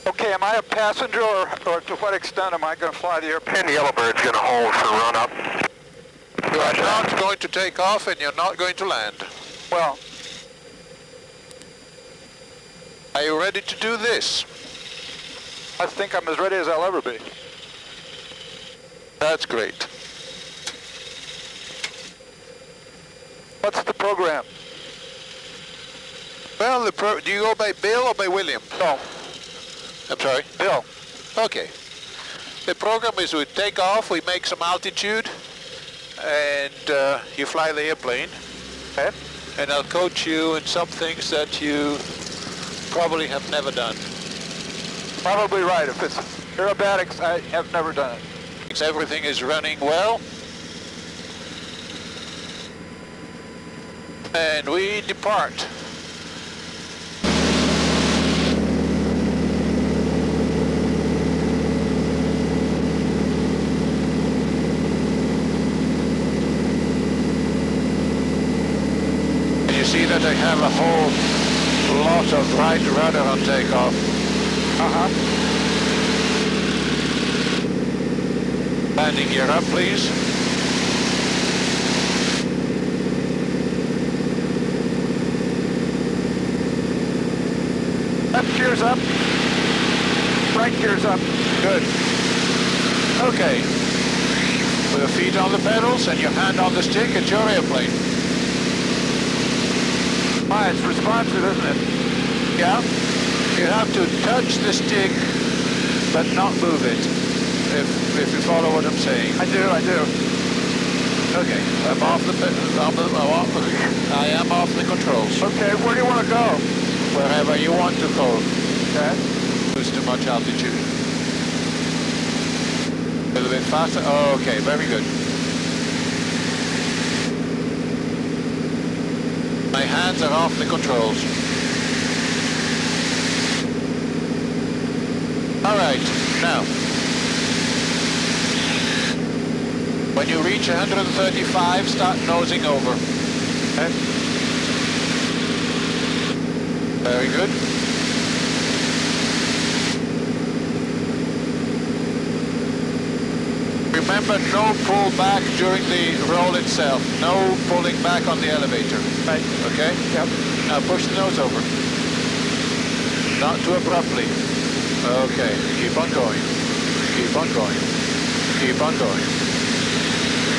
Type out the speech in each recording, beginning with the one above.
Okay, am I a passenger or to what extent am I going to fly the airplane? And the Yellowbird's going to hold for run up. You are not going to take off and you're not going to land. Well, Are you ready to do this? I think I'm as ready as I'll ever be. That's great. What's the program? Well, do you go by Bill or by William? No, I'm sorry? Bill. Okay. The program is we take off, we make some altitude, and you fly the airplane. Okay. And I'll coach you in some things that you probably have never done. Probably right. If it's aerobatics, I have never done it. Everything is running well. And we depart. You see that I have a whole lot of right rudder on takeoff. Landing gear up, please. Left gear's up. Right gear's up. Good. Okay. With your feet on the pedals and your hand on the stick, it's your airplane. Ah, it's responsive, isn't it? Yeah. You have to touch the stick, but not move it. If you follow what I'm saying. I do. Okay. I'm off the I am off the controls. Okay, where do you want to go? Wherever you want to go. Okay. Lose too much altitude. A little bit faster. Oh, okay, very good. My hands are off the controls. All right, now. When you reach 135, start nosing over. Okay. Very good. Remember, no pull back during the roll itself. No pulling back on the elevator. Right. Okay? Yep. Now push the nose over. Not too abruptly. Okay. Keep on going. Keep on going. Keep on going.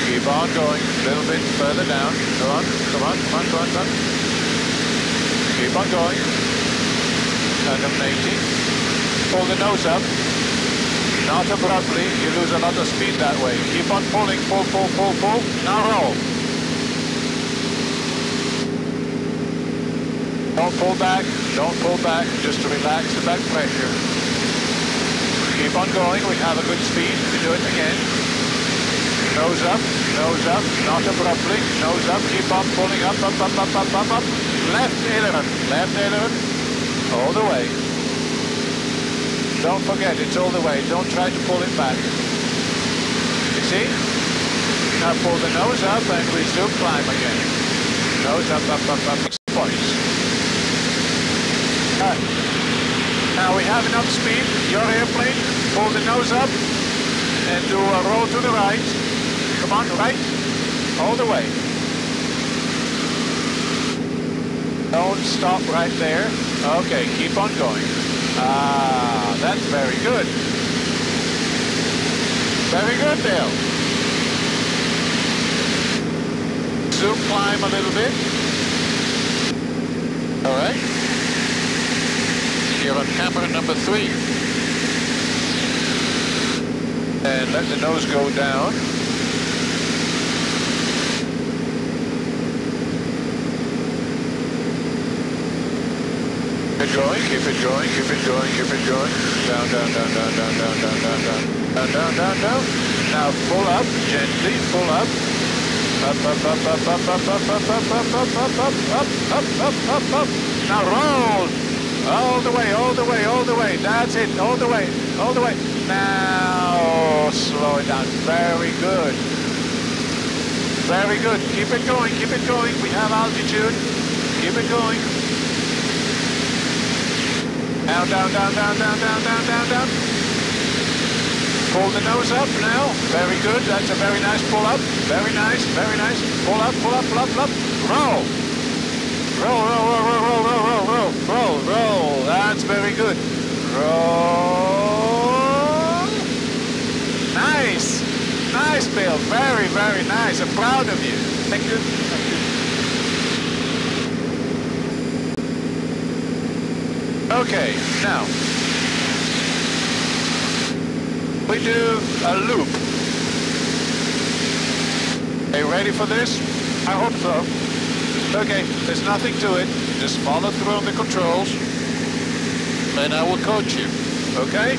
Keep on going. A little bit further down. Come on. Come on. Come on. Come on. Come on. Keep on going. 180. Pull the nose up. Not abruptly. You lose a lot of speed that way. Keep on pulling. Pull, pull, pull, pull. Now roll. Don't pull back. Don't pull back. Just to relax the back pressure. Keep on going. We have a good speed. We do it again. Nose up. Nose up. Not abruptly. Nose up. Keep on pulling up, up, up, up, up, up, up. Left aileron. Left aileron. All the way. Don't forget, it's all the way. Don't try to pull it back. You see? Now pull the nose up and resume climb again. Nose up, up, up, up. 6 points. Now we have enough speed. Your airplane. Pull the nose up and do a roll to the right. Come on, right. All the way. Don't stop right there. Okay, keep on going. Ah, that's very good. Very good, Dale. Zoom climb a little bit. All right. You're on camera number 3. And let the nose go down. Keep it going, keep it going, keep it going, keep it going. Down, down, down, down, down, down, down, down, down. Down, down, down, down. Now pull up, gently, pull up. Up, up, up, up, up, up, up, up, up, up, up, up, up, up, up, up, up, up. Now roll. All the way, all the way, all the way. That's it, all the way, all the way. Now slow it down. Very good. Very good. Keep it going, keep it going. We have altitude. Keep it going. Down, down, down, down, down, down, down, down, down. Pull the nose up now. Very good. That's a very nice pull up. Very nice, very nice. Pull up, pull up, pull up, pull up. Roll. Roll, roll, roll, roll, roll, roll, roll, roll, roll, roll. That's very good. Roll. Nice. Nice, Bill. Very, very nice. I'm proud of you. Thank you. Thank you. Okay, now we do a loop. Are you ready for this? I hope so. Okay, there's nothing to it. Just follow through on the controls and I will coach you. Okay?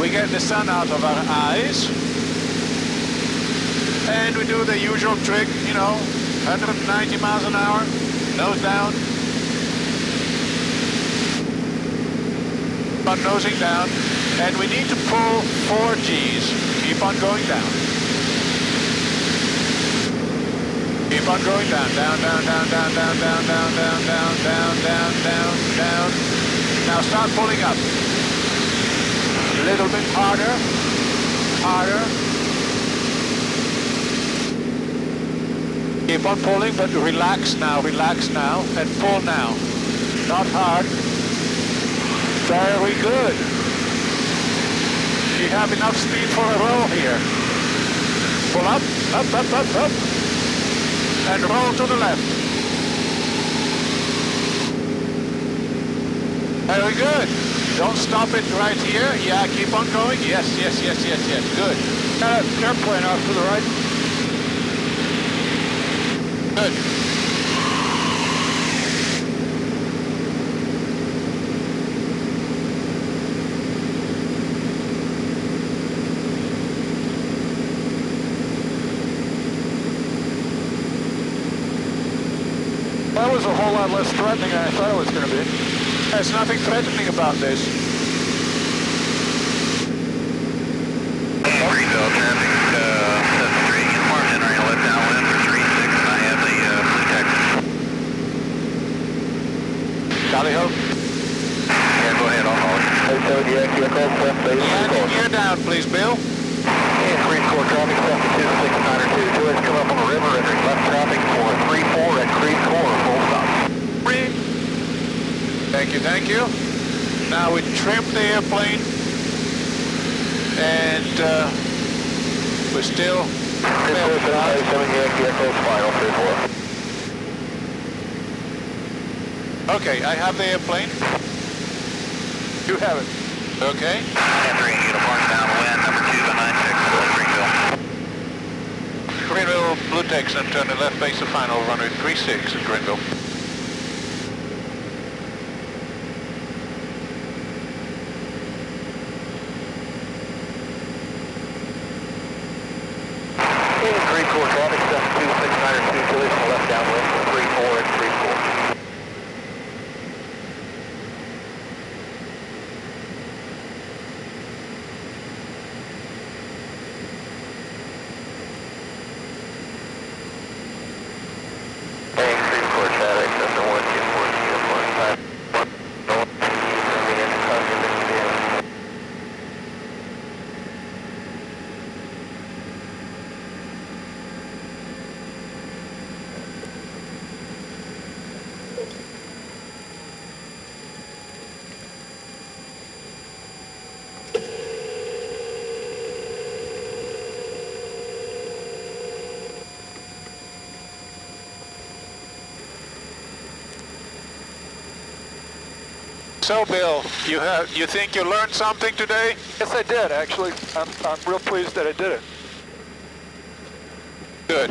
We get the sun out of our eyes and we do the usual trick, you know, 190 miles an hour, nose down. On nosing down, and we need to pull 4 Gs. Keep on going down. Keep on going down, down, down, down, down, down, down, down, down, down, down, down, down, down. Now start pulling up. A little bit harder, harder. Keep on pulling, but relax now, and pull now. Not hard. Very good. You have enough speed for a roll here. Pull up, up, up, up, up. And roll to the left. Very good. Don't stop it right here. Yeah, keep on going. Yes, yes, yes, yes, yes. Good. Airplane off to the right. Good. That was a whole lot less threatening than I thought it was going to be. There's nothing threatening about this. Greenville traffic, 7-3, get margin, are you let downwind for 3-6, and I have the Blue Texas. Tally ho. Yeah, go ahead, I'll follow you. Landing gear down, please, Bill. And 3-4 traffic, 72692, let's come up on the river and there's left traffic for 3-4 at Creek Core, full stop. Thank you, thank you. Now we trim the airplane and we're still... Okay, I have the airplane. You have it. Okay. 10-3, uniform downwind, number 2 to 96, Greenville. Greenville, Blue Texan, turn the left base to final, runway 36 at Greenville. Creek Core traffic, 72692, Julius, left downwind for 3-4 at Creek Core. So, Bill, you think you learned something today? Yes, I did, actually. I'm real pleased that I did it. Good.